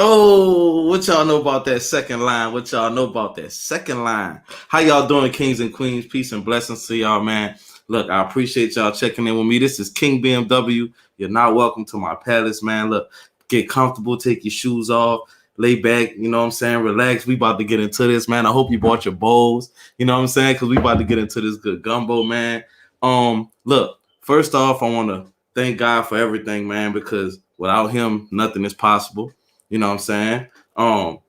Oh, what y'all know about that second line? What y'all know about that second line? How y'all doing, kings and queens? Peace and blessings to y'all, man. Look, I appreciate y'all checking in with me. This is King BMW. You're not welcome to my palace, man. Look, get comfortable, take your shoes off, lay back, you know what I'm saying? Relax. We about to get into this, man. I hope you bought your bowls, you know what I'm saying? Because we about to get into this good gumbo, man. Look, first off, I want to thank God for everything, man, because without him, nothing is possible. You know what I'm saying? Um,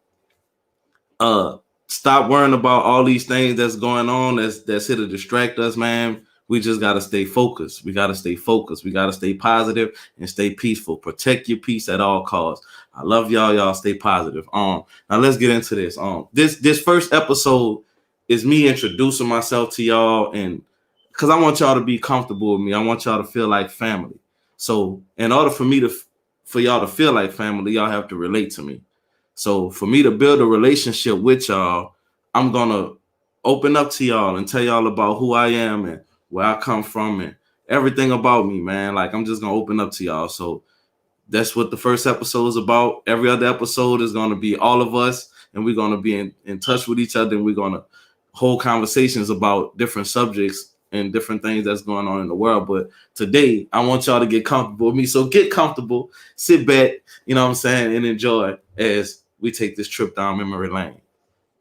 uh, Stop worrying about all these things that's going on that's here to distract us, man. We just gotta stay focused. We gotta stay focused. We gotta stay positive and stay peaceful. Protect your peace at all costs. I love y'all. Y'all stay positive. Now let's get into this. This first episode is me introducing myself to y'all, and because I want y'all to be comfortable with me. I want y'all to feel like family. So in order for y'all to feel like family, y'all have to relate to me. So for me to build a relationship with y'all, I'm gonna open up to y'all and tell y'all about who I am and where I come from and everything about me, man. Like I'm just gonna open up to y'all. So that's what the first episode is about. Every other episode is gonna be all of us, and we're gonna be in touch with each other, and we're gonna hold conversations about different subjects and different things that's going on in the world. But today, I want y'all to get comfortable with me. So get comfortable, sit back, you know what I'm saying, and enjoy as we take this trip down memory lane.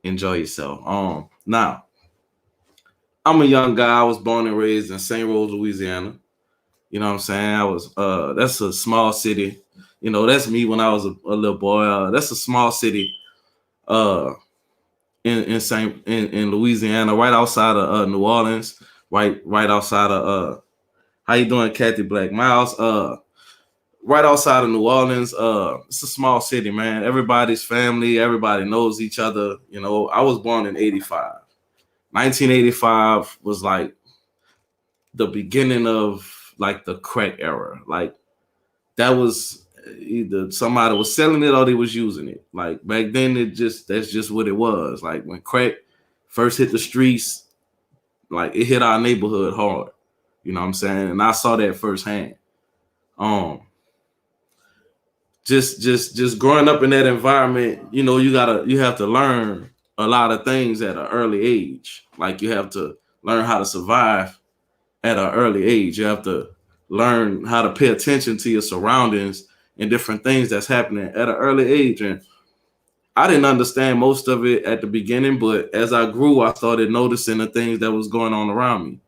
Enjoy yourself. Now, I'm a young guy. I was born and raised in St. Rose, Louisiana. You know what I'm saying? I was that's a small city. You know, that's me when I was a little boy. That's a small city uh in Louisiana, right outside of New Orleans, right outside of how you doing, Kathy Black Miles? Right outside of New Orleans. It's a small city, man. Everybody's family, everybody knows each other. You know, I was born in 85. 1985 was like the beginning of like the crack era. Like that was either somebody was selling it or they was using it. Like back then, that's just what it was. Like when crack first hit the streets, like it hit our neighborhood hard. You know what I'm saying? And I saw that firsthand. Um, just growing up in that environment, you know, you have to learn a lot of things at an early age. Like you have to learn how to survive at an early age. You have to learn how to pay attention to your surroundings and different things that's happening at an early age. And I didn't understand most of it at the beginning, but as I grew, I started noticing the things that was going on around me.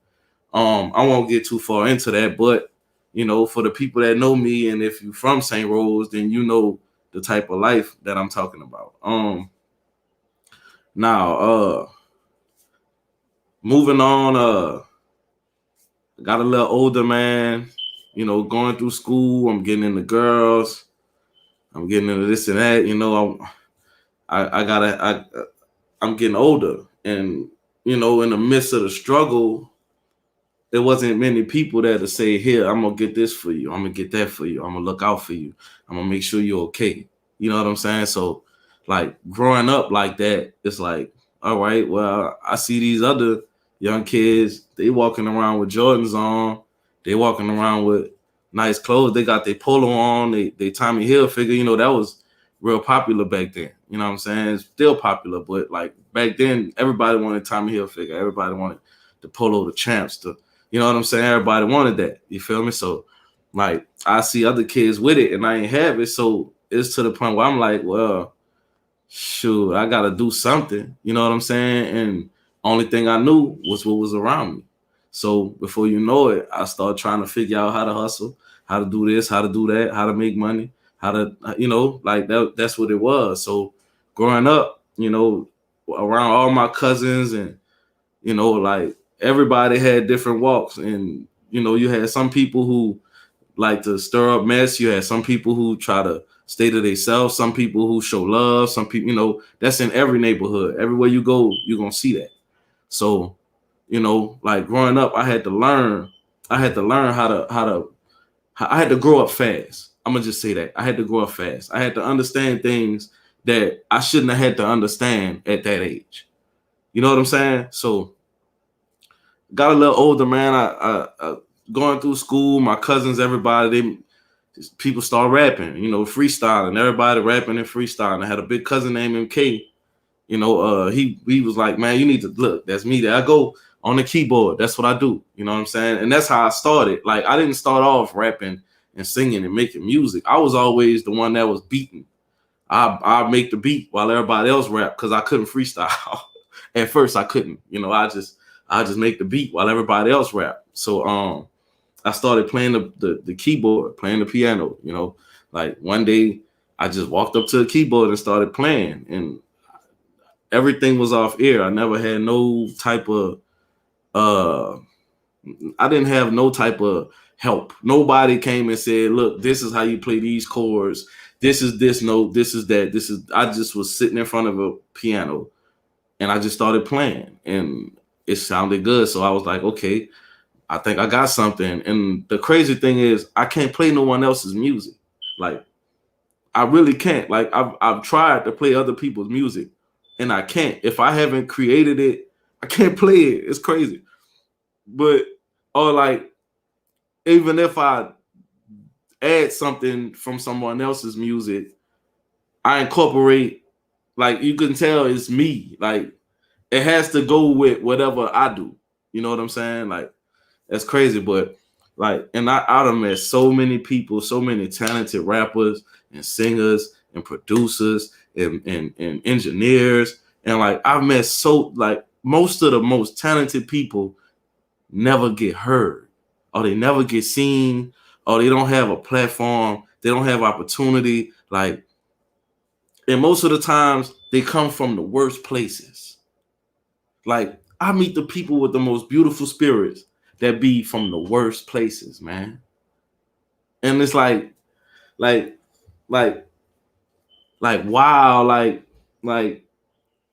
I won't get too far into that, but you know, for the people that know me, and if you're from St. Rose, then you know the type of life that I'm talking about. Now, moving on, got a little older, man. You know, going through school, I'm getting into girls, I'm getting into this and that. You know, I'm getting older, and you know, in the midst of the struggle, there wasn't many people there to say, here, I'm gonna get this for you, I'm gonna get that for you, I'm gonna look out for you, I'm gonna make sure you're okay. You know what I'm saying? So like growing up like that, it's like, all right, well, I see these other young kids, they walking around with Jordans on, they walking around with nice clothes, they got their polo on, they Tommy Hilfiger, you know, that was real popular back then. You know what I'm saying? It's still popular, but like back then, everybody wanted Tommy Hilfiger, everybody wanted the polo, the champs, you know what I'm saying? Everybody wanted that. You feel me? So, like, I see other kids with it and I ain't have it. So it's to the point where I'm like, well, shoot, I got to do something. You know what I'm saying? And only thing I knew was what was around me. So before you know it, I started trying to figure out how to hustle, how to do this, how to do that, how to make money, how to, you know, like that's what it was. So growing up, you know, around all my cousins and, you know, like everybody had different walks, and you know, you had some people who like to stir up mess. You had some people who try to stay to themselves. Some people who show love. Some people, you know, that's in every neighborhood. Everywhere you go, you're gonna see that. So, you know, like growing up, I had to learn. I had to learn I had to grow up fast. I'm gonna just say that I had to grow up fast. I had to understand things that I shouldn't have had to understand at that age. You know what I'm saying? So got a little older, man. I going through school, my cousins, everybody, people start rapping, freestyling. Everybody rapping and freestyling. I had a big cousin named MK. He was like, man, you need to look. That's me. There I go on the keyboard. That's what I do. You know what I'm saying? And that's how I started. Like, I didn't start off rapping and singing and making music. I was always the one that was beating. I make the beat while everybody else rap because I couldn't freestyle. At first, I couldn't. I just make the beat while everybody else rap. So I started playing the keyboard, playing the piano. Like one day I just walked up to the keyboard and started playing, and everything was off air. I never had no type of I didn't have no type of help. Nobody came and said, look, this is how you play these chords. This is this note. This is that. I just was sitting in front of a piano and I just started playing and it sounded good. So I was like, okay, I think I got something. And the crazy thing is I can't play no one else's music. Like, I really can't. Like, I've tried to play other people's music and I can't. If I haven't created it, I can't play it. It's crazy. But, or like, even if I add something from someone else's music, I incorporate, like, you can tell it's me. Like, it has to go with whatever I do. You know what I'm saying? Like, that's crazy. But, like, and I done met so many people, so many talented rappers and singers and producers and engineers. And, like, I've met most of the most talented people never get heard, or they never get seen, or they don't have a platform, they don't have opportunity. Like, and most of the times they come from the worst places. Like, I meet the people with the most beautiful spirits that be from the worst places, man. And it's like wow, like,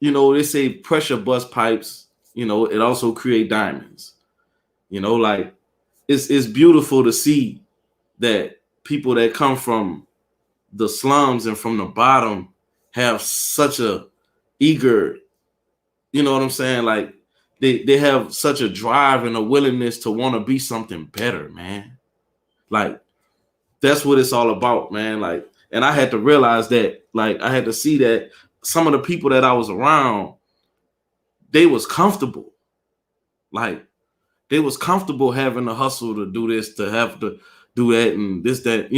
they say pressure bust pipes, it also create diamonds. Like, it's beautiful to see that people that come from the slums and from the bottom have such a eager, you know what I'm saying? Like, they have such a drive and a willingness to want to be something better, man. Like, that's what it's all about, man. Like, and I had to realize that, like, I had to see that some of the people that I was around, they was comfortable. Like, they was comfortable having to hustle to do this, to have to do that and this, that,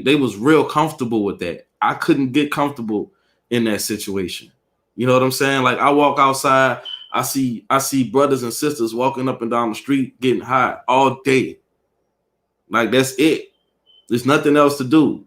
they was real comfortable with that. I couldn't get comfortable in that situation. You know what I'm saying? Like, I walk outside, I see brothers and sisters walking up and down the street getting high all day. Like, that's it. There's nothing else to do.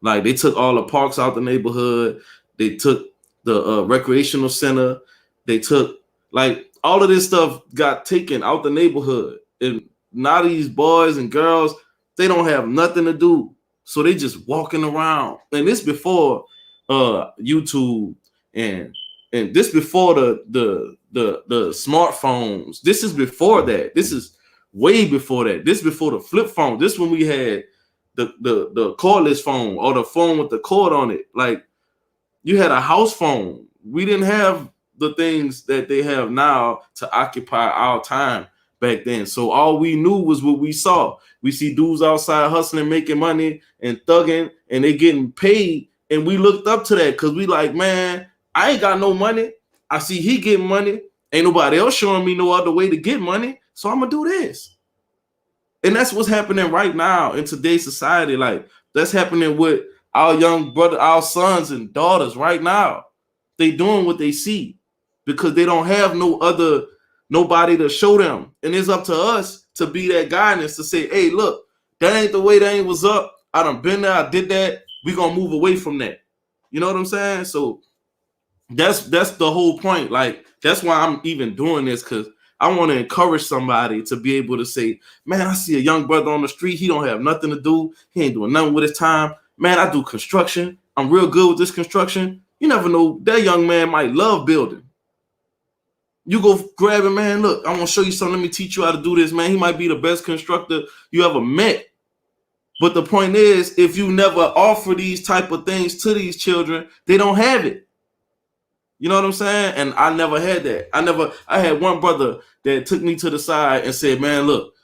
Like, they took all the parks out the neighborhood. They took the recreational center. They took, like, all of this stuff got taken out the neighborhood. And now these boys and girls, they don't have nothing to do. So they just walking around. And this before YouTube and this before the smartphones. This is before that. This is way before that. This before the flip phone. This when we had the cordless phone or the phone with the cord on it. Like, you had a house phone. We didn't have the things that they have now to occupy our time back then. So all we knew was what we saw. We see dudes outside hustling, making money and thugging, and they getting paid. And we looked up to that because we like, man, I ain't got no money. I see he getting money. Ain't nobody else showing me no other way to get money. So I'm going to do this. And that's what's happening right now in today's society. Like, that's happening with our young brother, our sons and daughters right now. They doing what they see because they don't have nobody to show them. And it's up to us to be that guidance to say, hey, look, that ain't the way, that ain't what's up. I done been there, I did that. We gonna move away from that. You know what I'm saying? So that's the whole point. Like, that's why I'm even doing this, because I want to encourage somebody to be able to say, man, I see a young brother on the street. He don't have nothing to do. He ain't doing nothing with his time. Man, I do construction. I'm real good with this construction. You never know. That young man might love building. You go grab him, man. Look, I want to show you something. Let me teach you how to do this, man. He might be the best constructor you ever met. But the point is, if you never offer these type of things to these children, they don't have it. You know what I'm saying? And I never had that. I had one brother that took me to the side and said, man, look,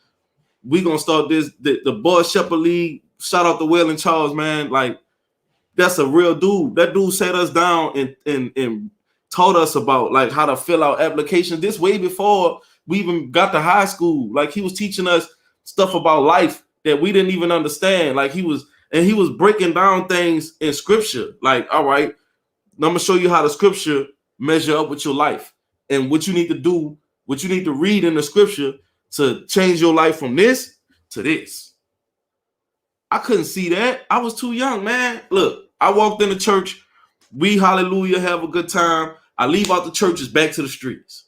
we going to start the Boy Shepherd League shout out to Will and Charles, man. Like, that's a real dude. That dude sat us down and taught us about like how to fill out applications. This way before we even got to high school. Like, he was teaching us stuff about life that we didn't even understand. Like, he was breaking down things in scripture. Like, all right, I'm gonna show you how the scripture measure up with your life and what you need to do, what you need to read in the scripture to change your life from this to this. I couldn't see that. I was too young, man. Look, I walked in the church. We hallelujah, have a good time. I leave out the church, it's back to the streets.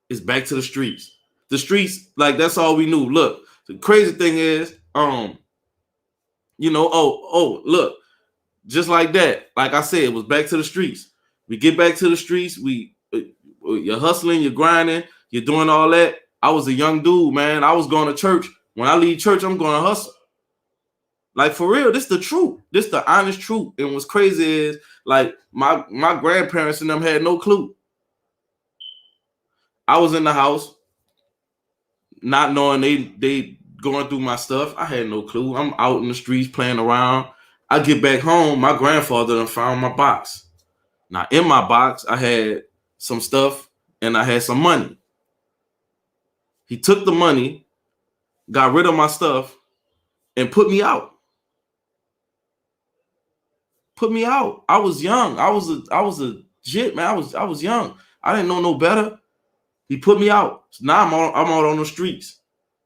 It's back to the streets. The streets, like, that's all we knew. Look, the crazy thing is, look, just like that. Like I said, it was back to the streets. We get back to the streets. You're hustling, you're grinding, you're doing all that. I was a young dude, man. I was going to church. When I leave church, I'm going to hustle. Like, for real, this the truth. This the honest truth. And what's crazy is, like, my grandparents and them had no clue. I was in the house, not knowing they going through my stuff. I had no clue. I'm out in the streets playing around. I get back home, my grandfather done found my box. Now, in my box, I had some stuff and I had some money. He took the money, got rid of my stuff, and put me out. Put me out. I was young. I was a jit, man. I was young. I didn't know no better. He put me out. So now I'm out on the streets.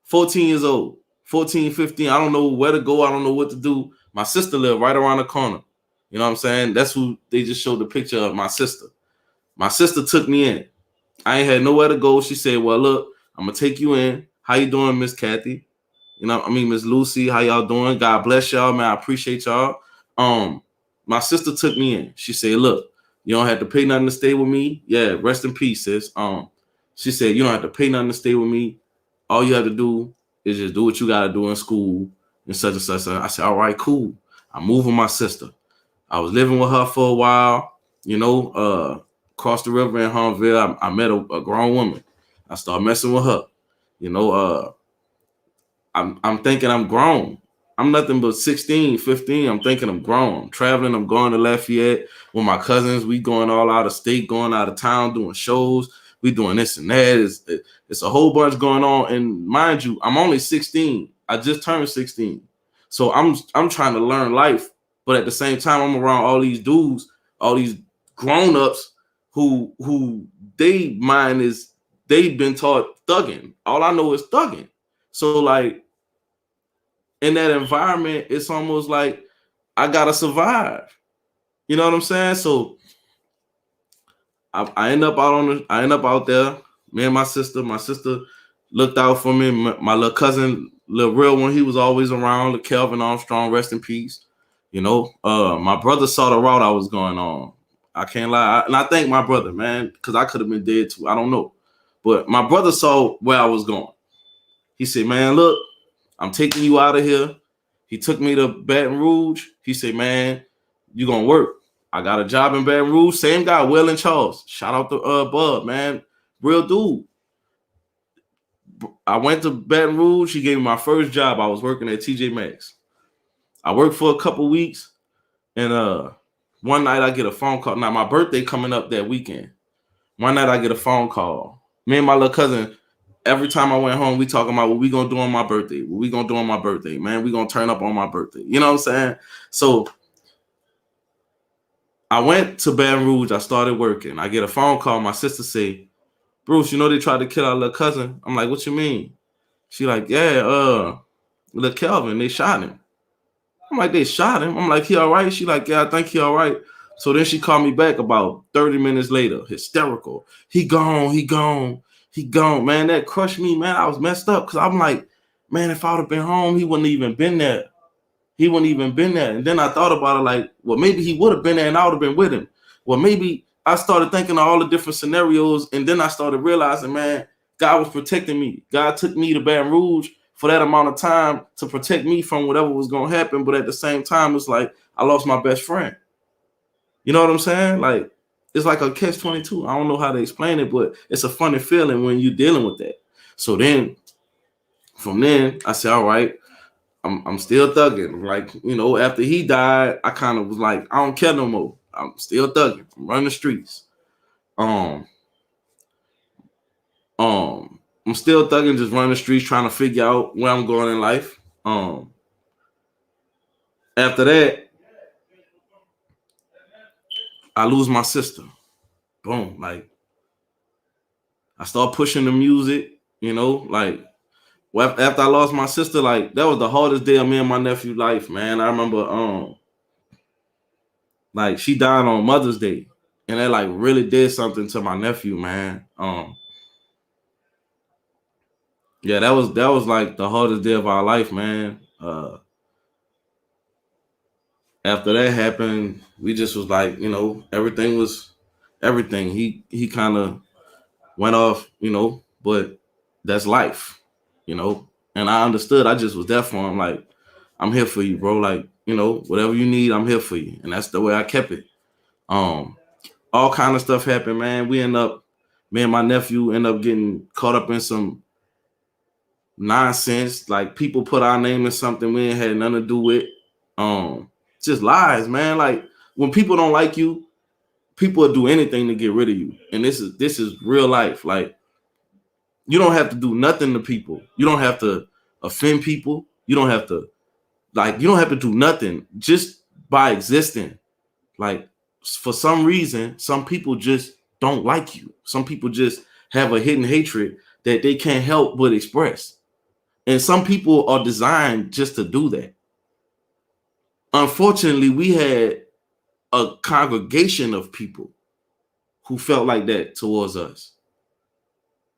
14 years old. 14, 15. I don't know where to go. I don't know what to do. My sister lived right around the corner. You know what I'm saying? That's who they just showed the picture of, my sister. My sister took me in. I ain't had nowhere to go. She said, well, look, I'm going to take you in. How you doing, Miss Kathy? Miss Lucy, how y'all doing? God bless y'all, man. I appreciate y'all. My sister took me in. She said, look, you don't have to pay nothing to stay with me. Yeah, rest in peace, sis. She said, you don't have to pay nothing to stay with me. All you have to do is just do what you got to do in school and such and such. I said, all right, cool. I moved with my sister. I was living with her for a while, across the river in Huntsville. I met a grown woman. I started messing with her. I'm thinking I'm grown. I'm nothing but 16, 15. I'm thinking I'm grown. I'm traveling. I'm going to Lafayette with my cousins. We going all out of state, going out of town, doing shows. We doing this and that. It's a whole bunch going on. And mind you, I'm only 16. I just turned 16. So I'm trying to learn life. But at the same time, I'm around all these dudes, all these grown-ups who they mind is they've been taught thugging. All I know is thugging. So, like, in that environment, it's almost like I gotta survive. You know what I'm saying? So I end up out there. Me and my sister looked out for me. My little cousin, little real one, he was always around. Kelvin Armstrong, rest in peace. My brother saw the route I was going on. I can't lie. And I thank my brother, man, because I could have been dead too. I don't know. But my brother saw where I was going. He said, man, look, I'm taking you out of here. He took me to Baton Rouge. He said, man, you going to work. I got a job in Baton Rouge. Same guy, Will and Charles. Shout out to Bub, man. Real dude. I went to Baton Rouge. He gave me my first job. I was working at TJ Maxx. I worked for a couple weeks. And one night I get a phone call. Now, my birthday coming up that weekend. One night I get a phone call. Me and my little cousin, every time I went home, we talking about what we gonna do on my birthday. What we gonna do on my birthday, man? We gonna turn up on my birthday. You know what I'm saying? So I went to Baton Rouge. I started working. I get a phone call. My sister say, Bruce, they tried to kill our little cousin. I'm like, what you mean? She like, yeah, little Kelvin, they shot him. I'm like, they shot him? I'm like, he all right? She like, yeah, I think he all right. So then she called me back about 30 minutes later, hysterical. He gone. Man, that crushed me, man. I was messed up because I'm like, man, if I would have been home, he wouldn't even been there. And then I thought about it like, well, maybe he would have been there and I would have been with him. Well, maybe I started thinking of all the different scenarios. And then I started realizing, man, God was protecting me. God took me to Baton Rouge for that amount of time to protect me from whatever was going to happen. But at the same time, it's like I lost my best friend. You know what I'm saying? Like, it's like a catch-22. I don't know how to explain it, but it's a funny feeling when you're dealing with that. So then, from then, I said, all right, I'm still thugging. Like, after he died, I kind of was like, I don't care no more. I'm still thugging. I'm running the streets. Um, I'm still thugging, just running the streets, trying to figure out where I'm going in life. After that, I lose my sister. Boom. Like, I start pushing the music, like, after I lost my sister, like, that was the hardest day of me and my nephew's life, man. I remember, like, she died on Mother's Day, and that, like, really did something to my nephew, man. Yeah, that was like the hardest day of our life, man. After that happened, we just was like, everything was everything. He kind of went off, but that's life, And I understood. I just was there for him, like, I'm here for you, bro. Like, whatever you need, I'm here for you. And that's the way I kept it. All kind of stuff happened, man. Me and my nephew end up getting caught up in some nonsense. Like, people put our name in something we ain't had nothing to do with. Just lies, man. Like, when people don't like you, people will do anything to get rid of you. And this is real life. Like, you don't have to do nothing to people. You don't have to offend people. You don't have to do nothing just by existing. Like, for some reason, some people just don't like you. Some people just have a hidden hatred that they can't help but express. And some people are designed just to do that. Unfortunately, we had a congregation of people who felt like that towards us.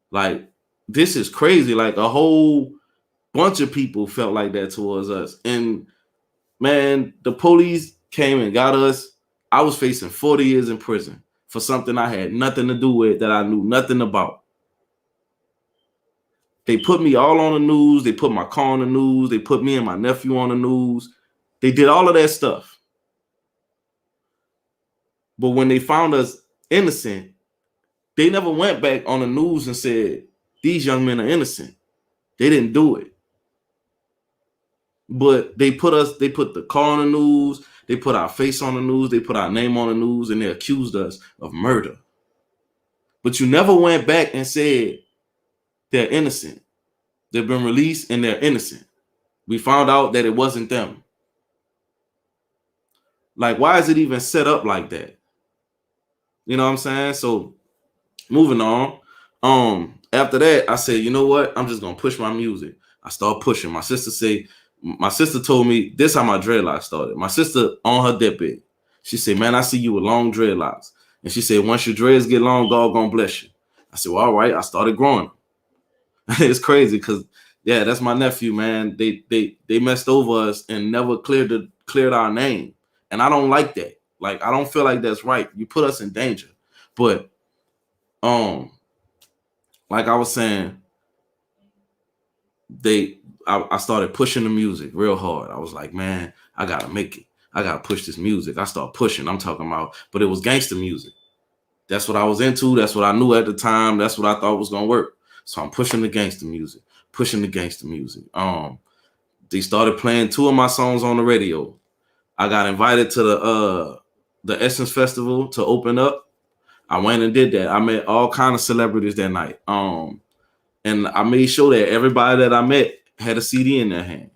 Like, this is crazy. Like, a whole bunch of people felt like that towards us. And man, the police came and got us. I was facing 40 years in prison for something I had nothing to do with, that I knew nothing about. They put me all on the news. They put my car on the news. They put me and my nephew on the news. They did all of that stuff. But when they found us innocent, they never went back on the news and said, these young men are innocent. They didn't do it. But they put the car on the news, they put our face on the news, they put our name on the news, and they accused us of murder. But you never went back and said they're innocent. They've been released and they're innocent. We found out that it wasn't them. Like, why is it even set up like that? You know what I'm saying? So, moving on. After that, I said, you know what? I'm just gonna push my music. I start pushing. My sister told me this how my dreadlocks started. My sister on her deathbed, she said, man, I see you with long dreadlocks. And she said, once your dreads get long, God gonna bless you. I said, well, all right. I started growing. It's crazy because, yeah, that's my nephew, man. They messed over us and never cleared our name. And I don't like that. Like, I don't feel like that's right. You put us in danger. But like I was saying, I started pushing the music real hard. I was like, man, I gotta make it. I gotta push this music. I start pushing. I'm talking about, but it was gangster music. That's what I was into. That's what I knew at the time. That's what I thought was gonna work. So I'm pushing the gangster music, They started playing 2 of my songs on the radio. I got invited to the Essence Festival to open up. I went and did that. I met all kind of celebrities that night. And I made sure that everybody that I met had a CD in their hand.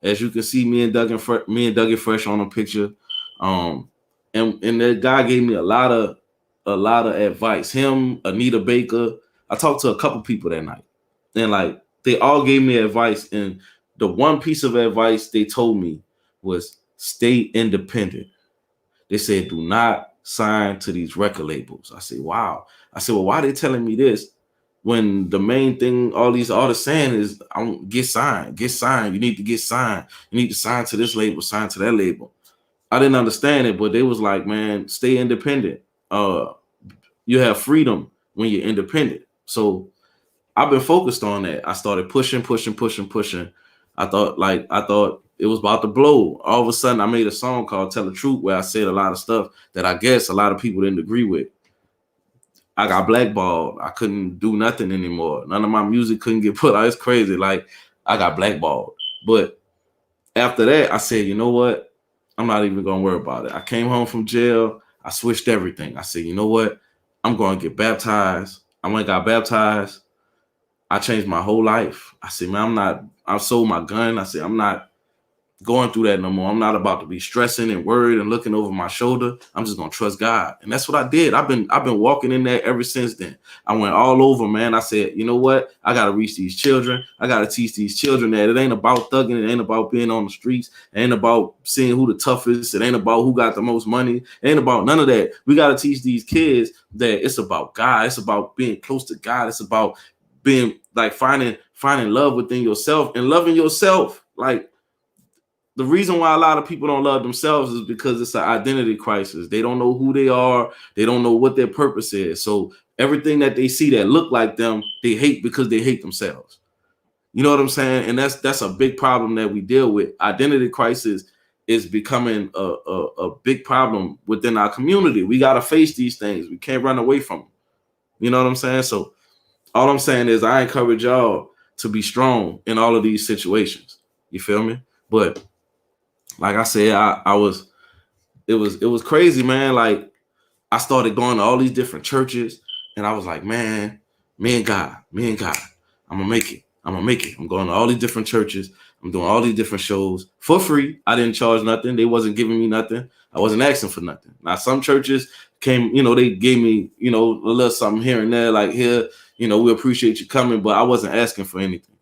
As you can see, me and Dougie Fresh on a picture. And that guy gave me a lot of advice. Him, Anita Baker. I talked to a couple people that night, and like, they all gave me advice. And the one piece of advice they told me was stay independent. They said, do not sign to these record labels. I said, wow. I said, well, why are they telling me this when the main thing all these artists saying is, get signed. You need to get signed. You need to sign to this label, sign to that label. I didn't understand it, but they was like, man, stay independent. You have freedom when you're independent. So I've been focused on that. I started pushing. I thought it was about to blow. All of a sudden, I made a song called Tell the Truth, where I said a lot of stuff that I guess a lot of people didn't agree with. I got blackballed. I couldn't do nothing anymore. None of my music couldn't get put out. It's crazy. Like, I got blackballed. But After that, I said, you know what? I'm not even gonna worry about it. I came home from jail. I switched everything. I said, you know what? I'm going to get baptized. I went and got baptized. I changed my whole life. I said, man, I sold my gun. I said, I'm not going through that no more. I'm not about to be stressing and worried and looking over my shoulder. I'm just gonna trust God. And that's what I did. I've been walking in there ever since then. I went all over, man. I said, you know what? I gotta reach these children. I gotta teach these children that it ain't about thugging, it ain't about being on the streets, it ain't about seeing who the toughest, it ain't about who got the most money, it ain't about none of that. We gotta teach these kids that it's about God, it's about being close to God, it's about being like finding love within yourself and loving yourself. Like, the reason why a lot of people don't love themselves is because it's an identity crisis. They don't know who they are. They don't know what their purpose is. So everything that they see that look like them, they hate because they hate themselves. You know what I'm saying? And that's a big problem that we deal with. Identity crisis is becoming a big problem within our community. We got to face these things. We can't run away from them. You know what I'm saying? So all I'm saying is I encourage y'all to be strong in all of these situations. You feel me? But like I said, it was crazy, man. Like, I started going to all these different churches, and I was like, man, me and God, I'm gonna make it. I'm gonna make it. I'm going to all these different churches. I'm doing all these different shows for free. I didn't charge nothing. They wasn't giving me nothing. I wasn't asking for nothing. Now, some churches came, they gave me, a little something here and there, like, here, we appreciate you coming, but I wasn't asking for anything.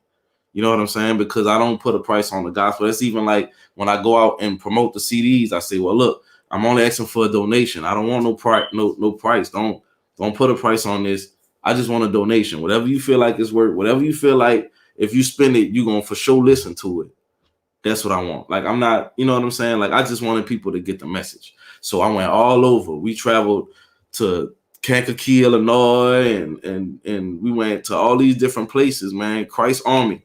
You know what I'm saying? Because I don't put a price on the gospel. It's even like when I go out and promote the CDs, I say, well, look, I'm only asking for a donation. I don't want no price, no price. Don't put a price on this. I just want a donation. Whatever you feel like is worth, whatever you feel like, if you spend it, you're gonna for sure listen to it. That's what I want. Like, I'm not, you know what I'm saying? Like, I just wanted people to get the message. So I went all over. We traveled to Kankakee, Illinois, and we went to all these different places, man. Christ Army.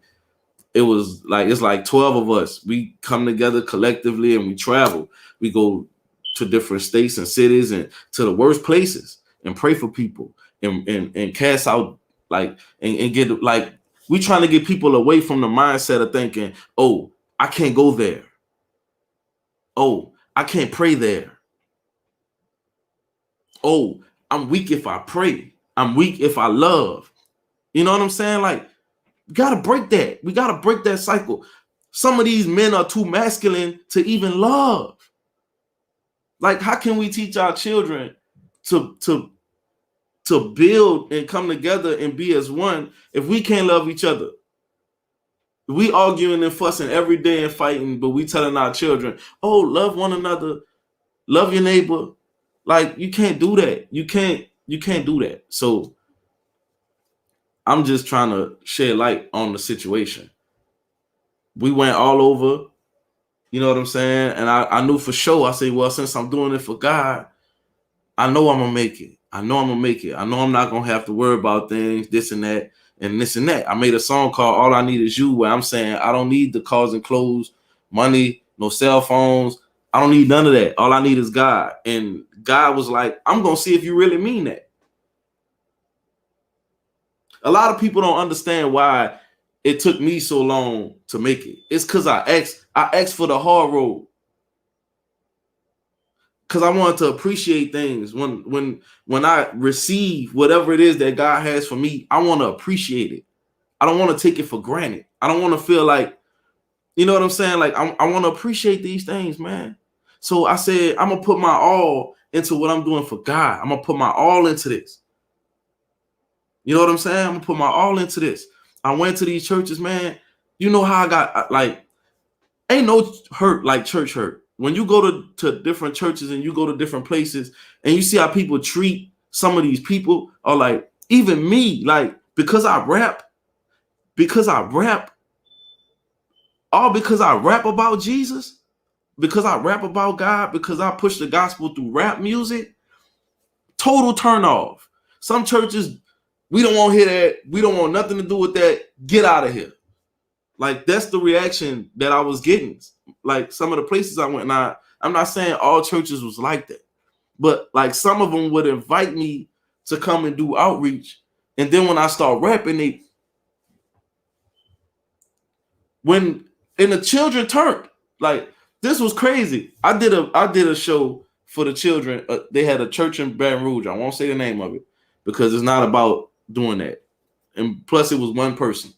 It's like 12 of us. We come together collectively and we travel. We go to different states and cities and to the worst places and pray for people and cast out, like, and get, like, we trying to get people away from the mindset of thinking, oh, I can't go there. Oh, I can't pray there. Oh, I'm weak if I pray. I'm weak if I love. You know what I'm saying? Like, we gotta break that. We gotta break that cycle. Some of these men are too masculine to even love. Like, how can we teach our children to build and come together and be as one if we can't love each other? We arguing and fussing every day and fighting, but we telling our children, oh, love one another, love your neighbor. Like, you can't do that. You can't do that. So I'm just trying to shed light on the situation. We went all over, you know what I'm saying? And I knew for sure, I said, well, since I'm doing it for God, I know I'm gonna make it. I know I'm gonna make it. I know I'm not gonna have to worry about things, this and that, and this and that. I made a song called All I Need Is You, where I'm saying I don't need the cars and clothes, money, no cell phones. I don't need none of that. All I need is God. And God was like, I'm gonna see if you really mean that. A lot of people don't understand why it took me so long to make it. It's because I asked for the hard road. Because I wanted to appreciate things. When I receive whatever it is that God has for me, I want to appreciate it. I don't want to take it for granted. I don't want to feel like, you know what I'm saying? Like, I want to appreciate these things, man. So I said, I'm going to put my all into what I'm doing for God. I'm going to put my all into this. You know what I'm saying? I'm going to put my all into this. I went to these churches, man. You know how I got, like, ain't no hurt like church hurt. When you go to different churches and you go to different places and you see how people treat some of these people, or like even me, like, because I rap, all because I rap about Jesus, because I rap about God, because I push the gospel through rap music, total turn off. Some churches, we don't want to hear that. We don't want nothing to do with that. Get out of here. Like, that's the reaction that I was getting. Like, some of the places I went, now, I'm not saying all churches was like that, but like some of them would invite me to come and do outreach. And then when I start rapping, and the children turned. Like this was crazy. I did a show for the children. They had a church in Baton Rouge. I won't say the name of it because it's not about doing that. And plus, it was one person.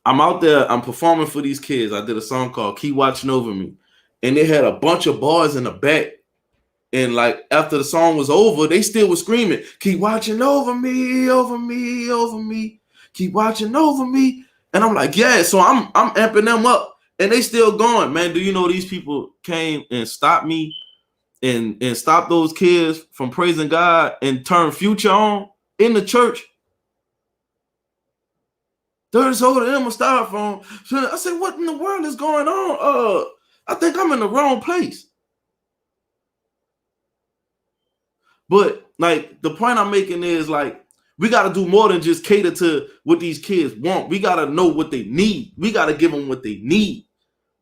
I'm out there. I'm performing for these kids. I did a song called "Keep Watching Over Me," and they had a bunch of boys in the back. And like after the song was over, they still were screaming, "Keep watching over me, over me, over me. Keep watching over me." And I'm like, yeah. So I'm amping them up, and they still going, man. Do you know these people came and stopped me and stopped those kids from praising God and turn Future on in the church? 30 sold to them a styrofoam. So I said, what in the world is going on? I think I'm in the wrong place. But like the point I'm making is like we got to do more than just cater to what these kids want. We got to know what they need. We got to give them what they need.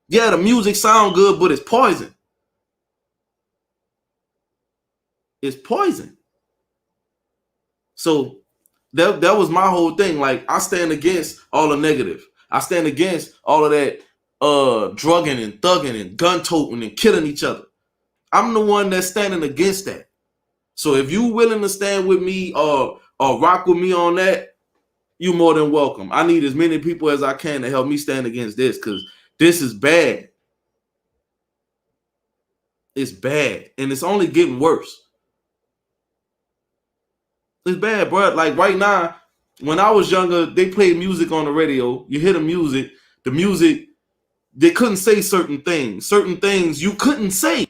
Yeah, the music sound good, but it's poison. It's poison. So that was my whole thing. Like I stand against all the negative. I stand against all of that drugging and thugging and gun toting and killing each other. I'm the one that's standing against that. So if you willing to stand with me or rock with me on that, you more than welcome. I need as many people as I can to help me stand against this because this is bad. It's bad. And it's only getting worse. It's bad, bro. Like right now, when I was younger, they played music on the radio. You hear the music, they couldn't say certain things. Certain things you couldn't say.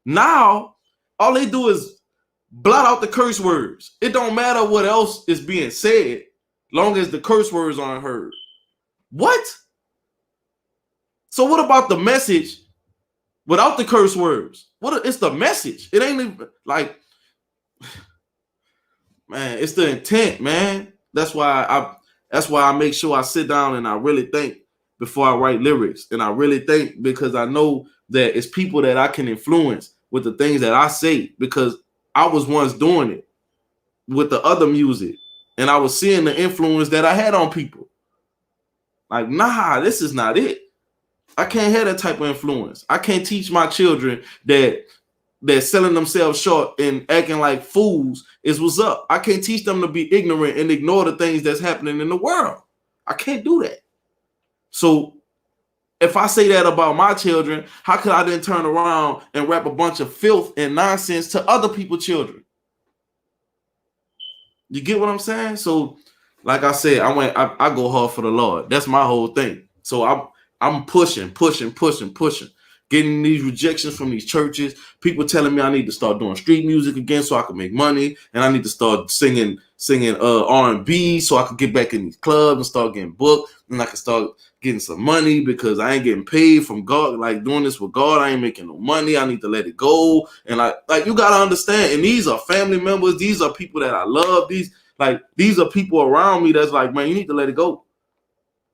Now, all they do is blot out the curse words. It don't matter what else is being said, long as the curse words aren't heard. What? So what about the message without the curse words? It's the message. It ain't even like, man, it's the intent, man. That's why I make sure I sit down and I really think before I write lyrics. And I really think because I know that it's people that I can influence with the things that I say because I was once doing it with the other music and I was seeing the influence that I had on people. Like, nah, this is not it. I can't have that type of influence. I can't teach my children that selling themselves short and acting like fools is what's up. I can't teach them to be ignorant and ignore the things that's happening in the world. I can't do that. So if I say that about my children, how could I then turn around and rap a bunch of filth and nonsense to other people's children? You get what I'm saying? So, like I said, I go hard for the Lord. That's my whole thing. So I'm pushing, getting these rejections from these churches. People telling me I need to start doing street music again so I can make money, and I need to start singing R&B so I can get back in these clubs and start getting booked, and I can start getting some money because I ain't getting paid from God. Like doing this with God, I ain't making no money. I need to let it go. And like you gotta understand. And these are family members. These are people that I love. These are people around me that's like, man, you need to let it go.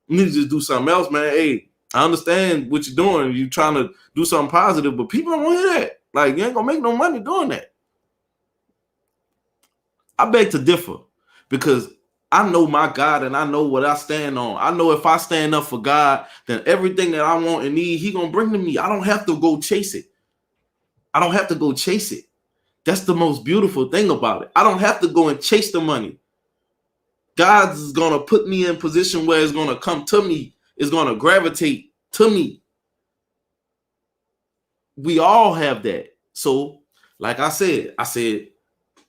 You need to just do something else, man. Hey, I understand what you're doing. You're trying to do something positive, but people don't want to hear that. Like, you ain't gonna make no money doing that. I beg to differ because I know my God and I know what I stand on. I know if I stand up for God, then everything that I want and need, He gonna bring to me. I don't have to go chase it. That's the most beautiful thing about it. I don't have to go and chase the money. God's gonna put me in a position where it's gonna come to me. It's gonna gravitate to me. We all have that. So, like I said,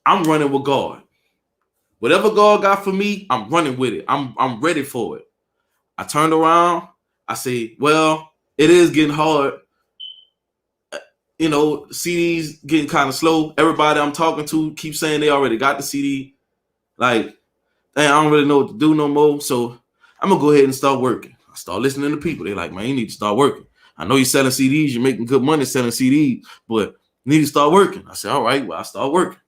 I'm running with God. Whatever God got for me, I'm running with it. I'm ready for it. I turned around. I say, well, it is getting hard. You know, CDs getting kind of slow. Everybody I'm talking to keeps saying they already got the CD. Like, I don't really know what to do no more. So I'm gonna go ahead and start working. I start listening to people. They're like, man, you need to start working. I know you're selling CDs, you're making good money selling CDs, but you need to start working. I said, all right, well, I start working.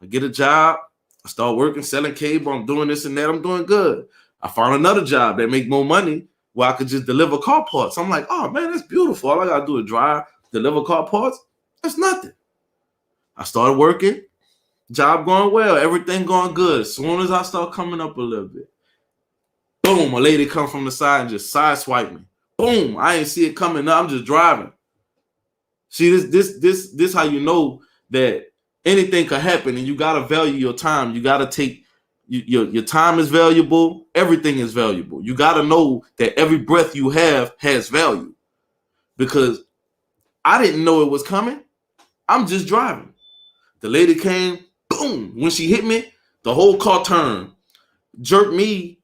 I get a job. I start working, selling cable. I'm doing this and that. I'm doing good. I found another job that make more money where I could just deliver car parts. I'm like, oh man, that's beautiful. All I gotta do is drive, deliver car parts. That's nothing. I started working. Job going well. Everything going good. As soon as I start coming up a little bit, boom, a lady come from the side and just sideswipe me. Boom. I ain't see it coming. I'm just driving. See, this how you know that anything could happen, and you gotta value your time. You gotta take your time is valuable. Everything is valuable. You gotta know that every breath you have has value. Because I didn't know it was coming. I'm just driving. The lady came, boom. When she hit me, the whole car turned, jerked me,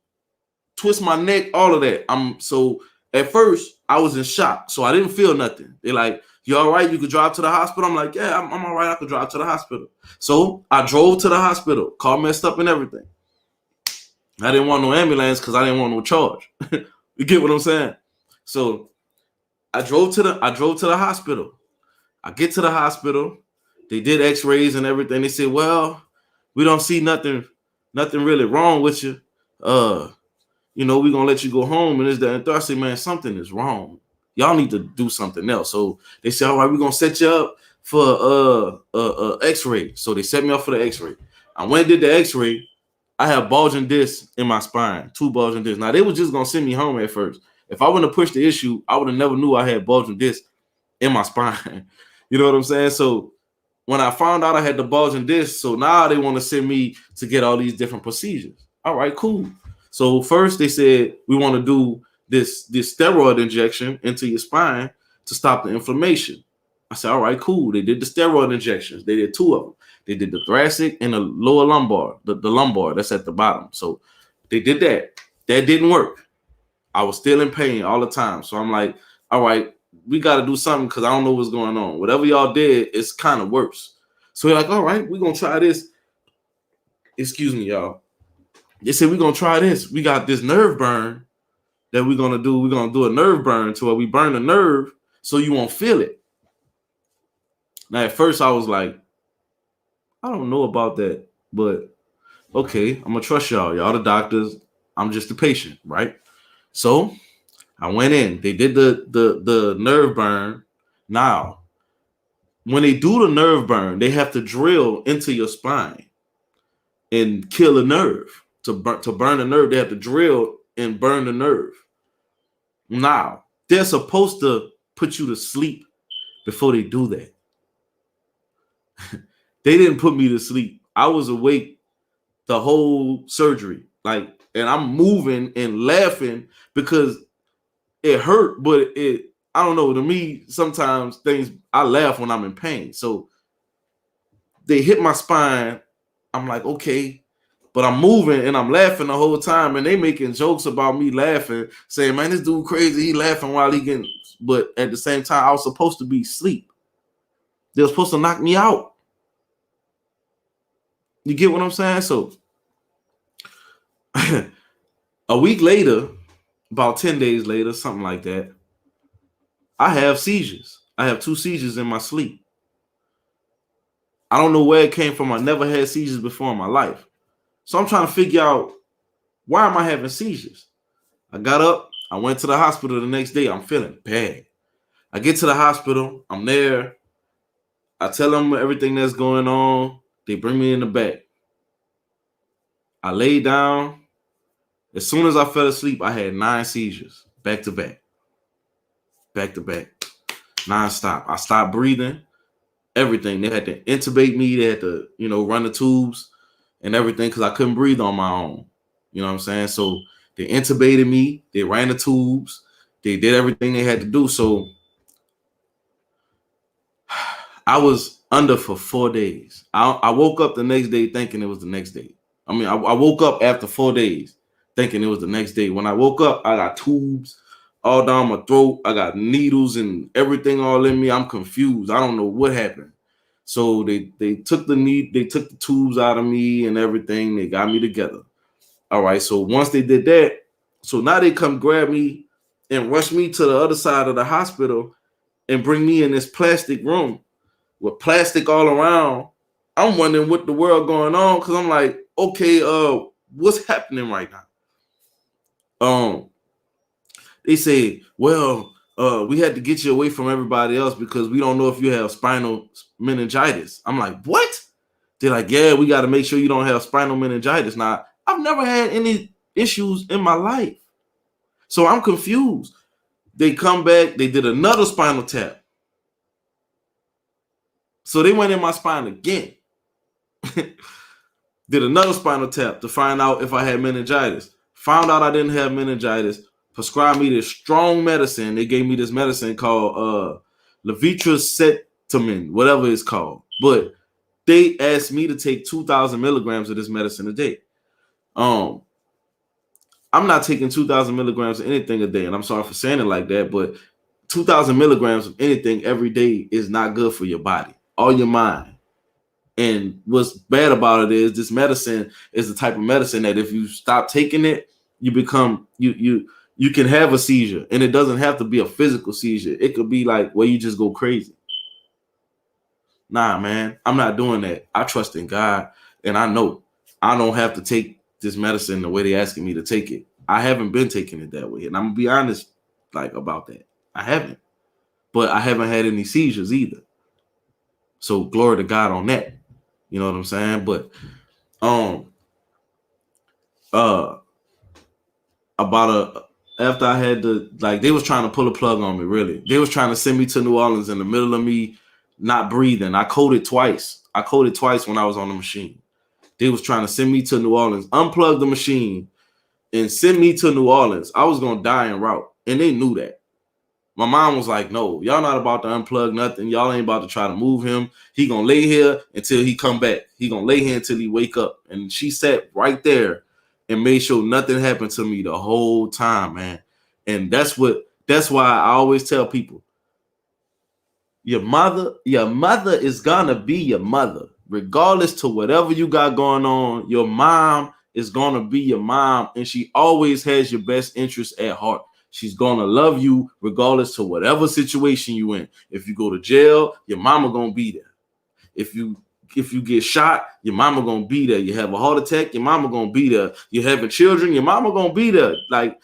twist my neck, all of that. So at first I was in shock, so I didn't feel nothing. They're like, "You all right? You could drive to the hospital?" I'm like, "Yeah, I'm all right. I could drive to the hospital." So I drove to the hospital. Car messed up and everything. I didn't want no ambulance because I didn't want no charge. You get what I'm saying? So I drove to the hospital. I get to the hospital. They did X-rays and everything. They said, "Well, we don't see nothing really wrong with you. We're gonna let you go home." And this, that, and third. I said, "Man, something is wrong. Y'all need to do something else." So they said, "All right, we're gonna set you up for X-ray." So they set me up for the X-ray. I went and did the X-ray. I have bulging discs in my spine, 2 bulging discs. Now they was just gonna send me home at first. If I wouldn't have pushed the issue, I would have never knew I had bulging discs in my spine. You know what I'm saying? So when I found out I had the bulging disc, so now they want to send me to get all these different procedures. All right, cool. So first they said we want to do this steroid injection into your spine to stop the inflammation. I said, all right, cool. They did the steroid injections. They did 2 of them. They did the thoracic and the lower lumbar, the lumbar that's at the bottom. So they did that. That didn't work. I was still in pain all the time. So I'm like, all right, we got to do something because I don't know what's going on. Whatever y'all did, it's kind of worse. So we're like, all right, we're going to try this. Excuse me, y'all. They said, we're going to try this. We got this nerve burn that we're going to do. We're going to do a nerve burn to where we burn the nerve so you won't feel it. Now, at first, I was like, I don't know about that, but okay, I'm going to trust y'all. Y'all the doctors. I'm just the patient, right? So I went in. They did the nerve burn. Now, when they do the nerve burn, they have to drill into your spine and kill a nerve. To burn the nerve, they have to drill and burn the nerve. Now, they're supposed to put you to sleep before they do that. They didn't put me to sleep. I was awake the whole surgery. And I'm moving and laughing because it hurt, but I don't know. To me, sometimes I laugh when I'm in pain. So they hit my spine. I'm like, okay, but I'm moving and I'm laughing the whole time. And they making jokes about me laughing, saying, man, this dude crazy. He laughing while he getting, but at the same time, I was supposed to be asleep. They were supposed to knock me out. You get what I'm saying? So a week later, about 10 days later, something like that, I have seizures. I have 2 seizures in my sleep. I don't know where it came from. I never had seizures before in my life. So I'm trying to figure out, why am I having seizures? I got up. I went to the hospital the next day. I'm feeling bad. I get to the hospital. I'm there. I tell them everything that's going on. They bring me in the back. I lay down. As soon as I fell asleep, I had 9 seizures, back to back. Back to back. Non-stop. I stopped breathing. Everything. They had to intubate me. They had to, run the tubes and everything because I couldn't breathe on my own. You know what I'm saying? So they intubated me. They ran the tubes. They did everything they had to do. So I was under for 4 days. I woke up the next day thinking it was the next day. I woke up after 4 days thinking it was the next day. When I woke up, I got tubes all down my throat. I got needles and everything all in me. I'm confused. I don't know what happened. So they took the tubes out of me and everything. They got me together. All right. So once they did that, so now they come grab me and rush me to the other side of the hospital and bring me in this plastic room with plastic all around. I'm wondering what the world going on because I'm like, okay, what's happening right now? They say, well, we had to get you away from everybody else because we don't know if you have spinal meningitis. I'm like, what? They're like, yeah, we got to make sure you don't have spinal meningitis. Now, I've never had any issues in my life. So I'm confused. They come back, they did another spinal tap. So they went in my spine again. Did another spinal tap to find out if I had meningitis. Found out I didn't have meningitis. Prescribed me this strong medicine. They gave me this medicine called levetiracetamine, whatever it's called. But they asked me to take 2,000 milligrams of this medicine a day. I'm not taking 2,000 milligrams of anything a day, and I'm sorry for saying it like that, but 2,000 milligrams of anything every day is not good for your body or your mind. And what's bad about it is this medicine is the type of medicine that if you stop taking it, you become you can have a seizure, and it doesn't have to be a physical seizure. It could be like where you just go crazy. Nah, man, I'm not doing that. I trust in God, and I know I don't have to take this medicine the way they're asking me to take it. I haven't been taking it that way, and I'm gonna be honest, like about that. I haven't, but I haven't had any seizures either. So glory to God on that. You know what I'm saying? But after I had to, like, they was trying to pull a plug on me, really. They was trying to send me to New Orleans in the middle of me not breathing. I coded twice. When I was on the machine. They was trying to send me to New Orleans, unplug the machine, and send me to New Orleans. I was gonna die en route, and they knew that. My mom was like, no, y'all not about to unplug nothing. Y'all ain't about to try to move him. He gonna lay here until he come back. He gonna lay here until he wake up. And she sat right there and made sure nothing happened to me the whole time, man. And that's why I always tell people, your mother is gonna be your mother. Regardless to whatever you got going on, your mom is gonna be your mom, and she always has your best interest at heart. She's gonna love you regardless to whatever situation you in. If you go to jail, your mama gonna be there. If you get shot, your mama gonna be there. You have a heart attack, your mama gonna be there. You're having children, your mama gonna be there. Like,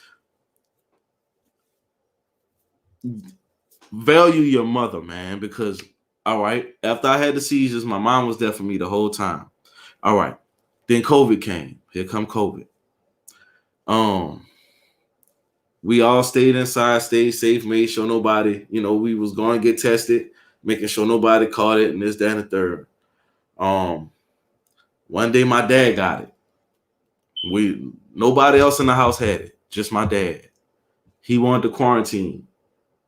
value your mother, man, because all right, after I had the seizures, my mom was there for me the whole time. All right, then COVID came. Here come COVID. We all stayed inside, stayed safe, made sure nobody, we was going to get tested, making sure nobody caught it, and this, that, and the third. One day my dad got it. Nobody else in the house had it, just my dad. He wanted to quarantine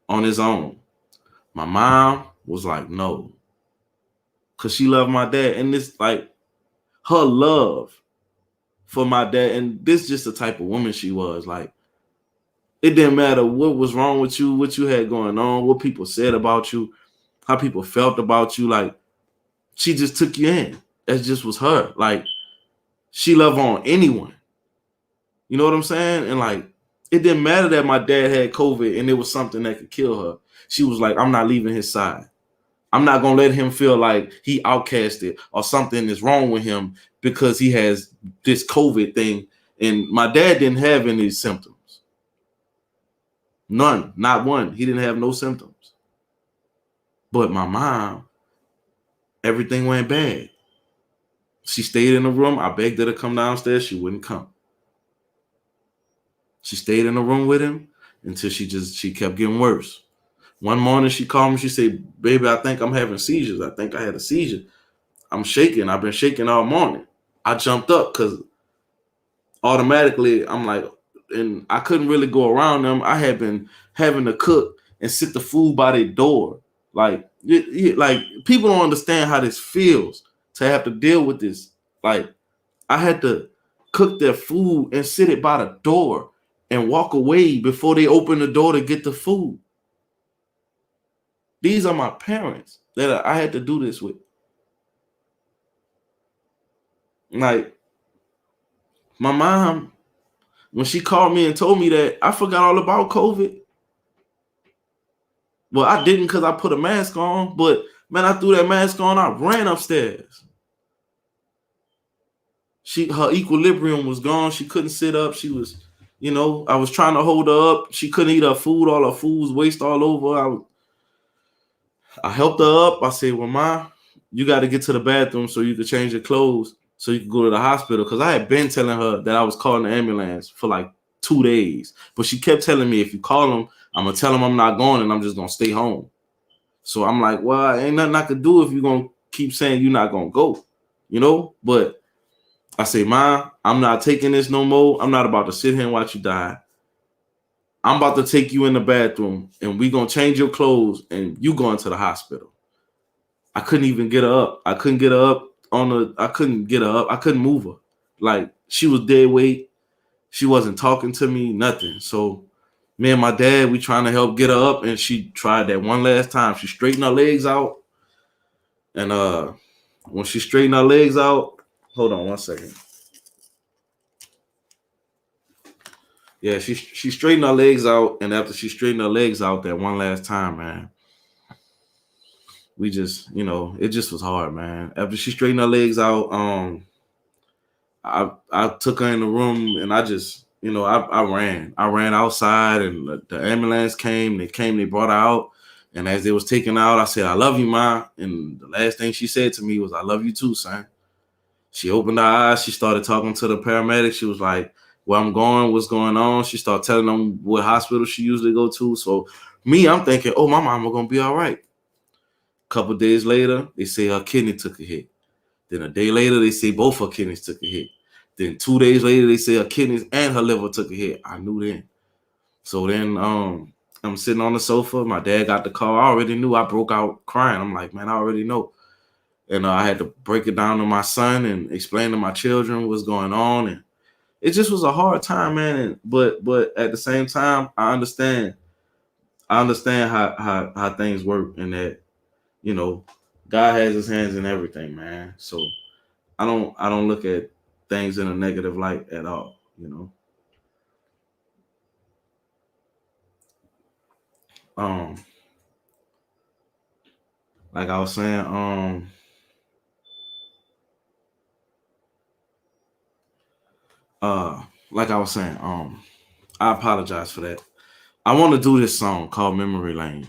on his own. My mom was like, no, because she loved my dad. And this, like, her love for my dad, and this just the type of woman she was. Like, it didn't matter what was wrong with you, what you had going on, what people said about you, how people felt about you. Like, she just took you in. That just was her. Like, she loved on anyone. You know what I'm saying? And, like, it didn't matter that my dad had COVID and it was something that could kill her. She was like, I'm not leaving his side. I'm not going to let him feel like he outcasted or something is wrong with him because he has this COVID thing. And my dad didn't have any symptoms. None, not one. He didn't have no symptoms. But my mom, everything went bad. She stayed in the room. I begged her to come downstairs. She wouldn't come. She stayed in the room with him until she kept getting worse. One morning she called me. She said, baby, I think I'm having seizures. I think I had a seizure. I'm shaking. I've been shaking all morning. I jumped up because automatically I'm like, and I couldn't really go around them. I had been having to cook and sit the food by their door. Like people don't understand how this feels to have to deal with this. Like, I had to cook their food and sit it by the door and walk away before they open the door to get the food. These are my parents that I had to do this with. Like, my mom, when she called me and told me that, I forgot all about COVID. Well, I didn't because I put a mask on, but man, I threw that mask on, I ran upstairs. Her equilibrium was gone. She couldn't sit up. She was, I was trying to hold her up. She couldn't eat her food. All her food was waste all over. I helped her up. I said, well, Ma, you got to get to the bathroom so you could change your clothes so you could go to the hospital. Because I had been telling her that I was calling the ambulance for like 2 days. But she kept telling me, if you call them, I'm gonna tell him I'm not going and I'm just gonna stay home. So I'm like, well, ain't nothing I could do if you're gonna keep saying you're not gonna go, you know? But I say, Ma, I'm not taking this no more. I'm not about to sit here and watch you die. I'm about to take you in the bathroom and we gonna change your clothes and you going to the hospital. I couldn't even get her up. I couldn't get her up I couldn't get her up. I couldn't move her. Like she was dead weight. She wasn't talking to me, nothing. So me and my dad, we trying to help get her up, and she tried that one last time. She straightened her legs out. And when she straightened her legs out, hold on one second. Yeah, she straightened her legs out, and after she straightened her legs out that one last time, man, we just, it just was hard, man. After she straightened her legs out, I took her in the room and I just, I ran. I ran outside and the ambulance came. They brought her out. And as they was taking her out, I said, I love you, Ma. And the last thing she said to me was, I love you too, son. She opened her eyes. She started talking to the paramedic. She was like, where I'm going, what's going on. She started telling them what hospital she usually go to. So me, I'm thinking, oh, my mama going to be all right. A couple days later, they say her kidney took a hit. Then a day later, they say both her kidneys took a hit. Then 2 days later, they say her kidneys and her liver took a hit. I knew then. So then I'm sitting on the sofa. My dad got the call. I already knew. I broke out crying. I'm like, man, I already know. And I had to break it down to my son and explain to my children what's going on. And it just was a hard time, man. But at the same time, I understand. I understand how things work and that, God has his hands in everything, man. So I don't look at things in a negative light at all, Like I was saying, I apologize for that. I want to do this song called Memory Lane.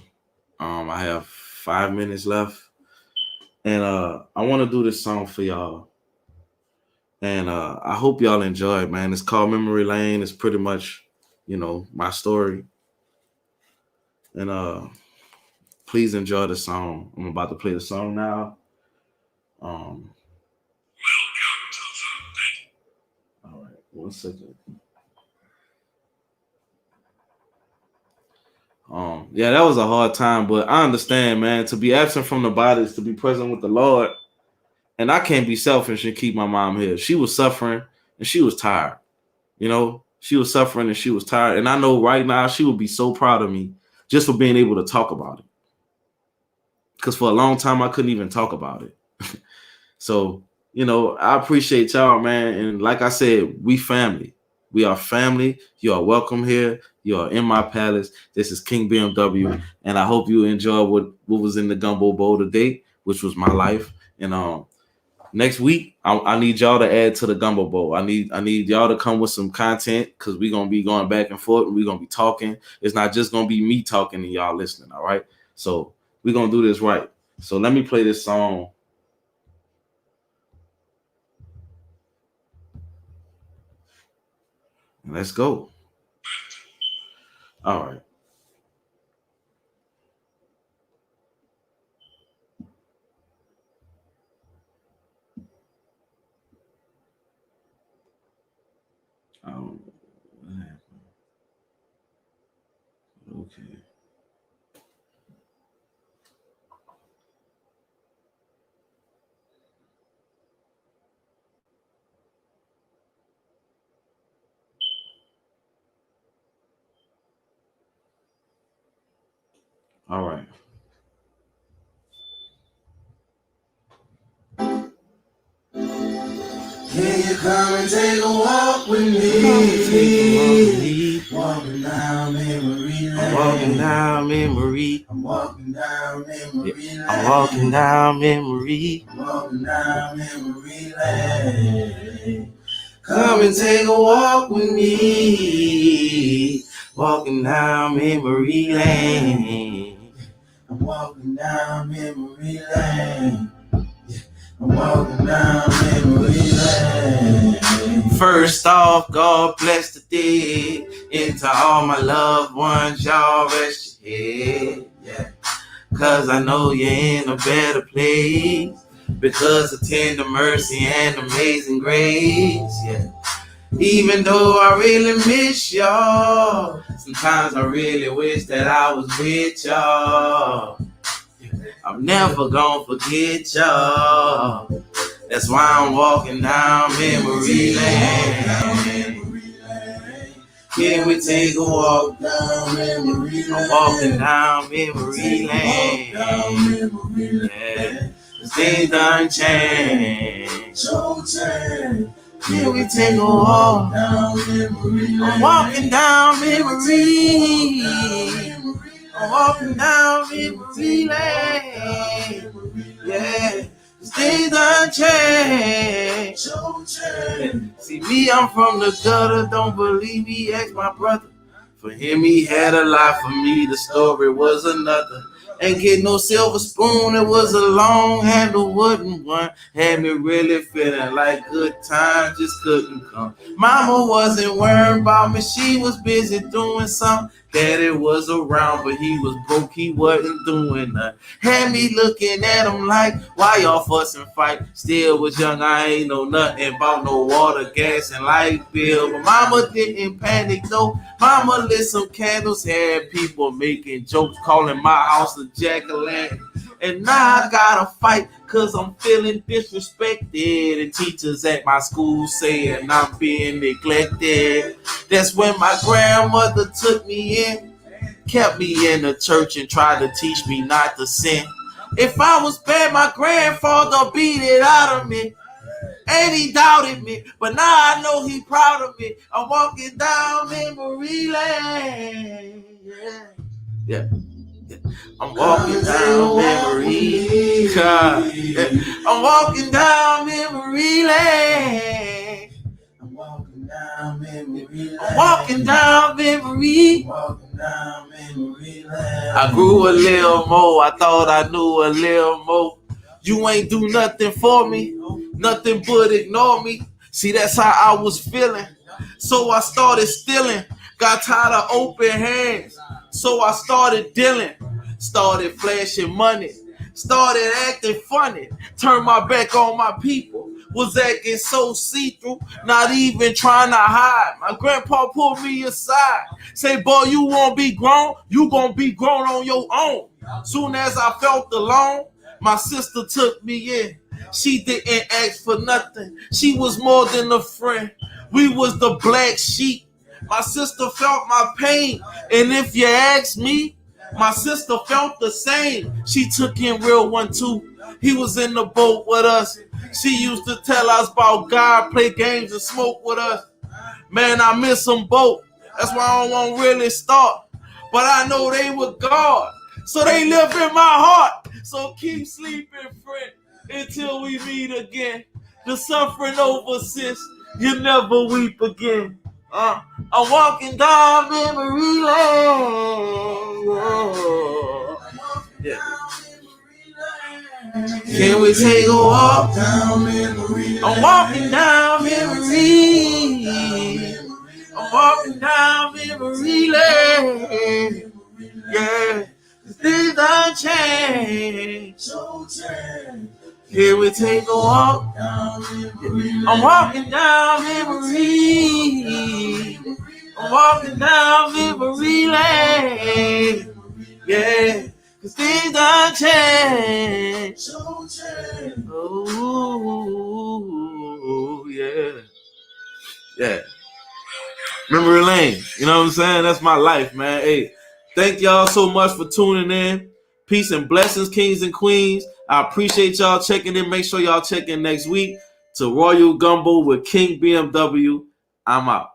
I have 5 minutes left. And I want to do this song for y'all. And I hope y'all enjoy it, man. It's called Memory Lane. It's pretty much, my story. And please enjoy the song. I'm about to play the song now. All right, 1 second. Yeah, that was a hard time, but I understand, man. To be absent from the body is to be present with the Lord. And I can't be selfish and keep my mom here. She was suffering and she was tired. She was suffering and she was tired. And I know right now she would be so proud of me just for being able to talk about it. Because for a long time, I couldn't even talk about it. So, I appreciate y'all, man. And like I said, we family. We are family. You are welcome here. You are in my palace. This is King BMW. And I hope you enjoy what was in the Gumbo Bowl today, which was my life. And next week, I need y'all to add to the Gumbo Bowl. I need y'all to come with some content because we're going to be going back and forth and we're going to be talking. It's not just going to be me talking and y'all listening, all right? So we're going to do this right. So let me play this song. Let's go. All right. Okay. All right. Can you come and take a walk with me? Walking down memory lane. I'm walking down memory. I'm walking down memory lane. I'm walking down memory. I'm walking down memory lane. Come and take a walk with me. Walking down memory lane. I'm walking down memory lane. I'm walking down memory lane. First off, God bless the dead. And to all my loved ones, y'all rest your head. Yeah. Cause I know you're in a better place. Because of tender mercy and amazing grace. Yeah. Even though I really miss y'all, sometimes I really wish that I was with y'all. I'm never gonna forget y'all. That's why I'm walking down memory lane. Can we take a walk down memory lane? I'm walking down memory lane. Yeah, things done changed. So change. Can we take a walk down memory lane? I'm walking down memory. I'm walking down memory lane. Yeah. Things done changed. So change. See me, I'm from the gutter. Don't believe me, ask my brother. For him, he had a lot. For me, the story was another. Ain't get no silver spoon. It was a long handle wooden one. Had me really feeling like good times just couldn't come. Mama wasn't worrying about me. She was busy doing something. Daddy was around, but he was broke. He wasn't doing nothing. Had me looking at him like, why y'all fuss and fight? Still was young, I ain't know nothing about no water, gas, and light bill. But mama didn't panic, though. Mama lit some candles, had people making jokes, calling my house a jack-o'-lantern. And now I gotta fight, cause I'm feeling disrespected. And teachers at my school saying I'm being neglected. That's when my grandmother took me in, kept me in the church and tried to teach me not to sin. If I was bad, my grandfather beat it out of me. And he doubted me, but now I know he proud of me. I'm walking down memory lane. Yeah. I'm walking down memory. Yeah. I'm walking down memory lane. I'm walking down memory lane. I'm walking down memory. Walking down memory lane. I grew a little more. I thought I knew a little more. You ain't do nothing for me, nothing but ignore me. See, that's how I was feeling. So I started stealing. Got tired of open hands. So I started dealing. Started flashing money. Started acting funny. Turned my back on my people. Was acting so see-through. Not even trying to hide. My grandpa pulled me aside. Say, boy, you won't be grown. You gonna be grown on your own. Soon as I felt alone, my sister took me in. She didn't ask for nothing. She was more than a friend. We was the black sheep. My sister felt my pain. And if you ask me, my sister felt the same. She took in real one too. He was in the boat with us. She used to tell us about God, play games and smoke with us. Man, I miss them both. That's why I don't want to really start. But I know they were God. So they live in my heart. So keep sleeping, friend, until we meet again. The suffering over, sis. You never weep again. I'm walking down memory lane. Yeah. Can we take a walk down memory lane? I'm walking down memory. I'm walking down memory lane. Yeah. Things done change. So change. Here we take a walk. Down memory lane. I'm walking down memory. I'm walking down memory lane. Yeah, cause things done change. So change. Oh, yeah. Yeah. Memory lane. You know what I'm saying? That's my life, man. Hey, thank y'all so much for tuning in. Peace and blessings, kings and queens. I appreciate y'all checking in. Make sure y'all check in next week to Royal Gumbo with King BMW. I'm out.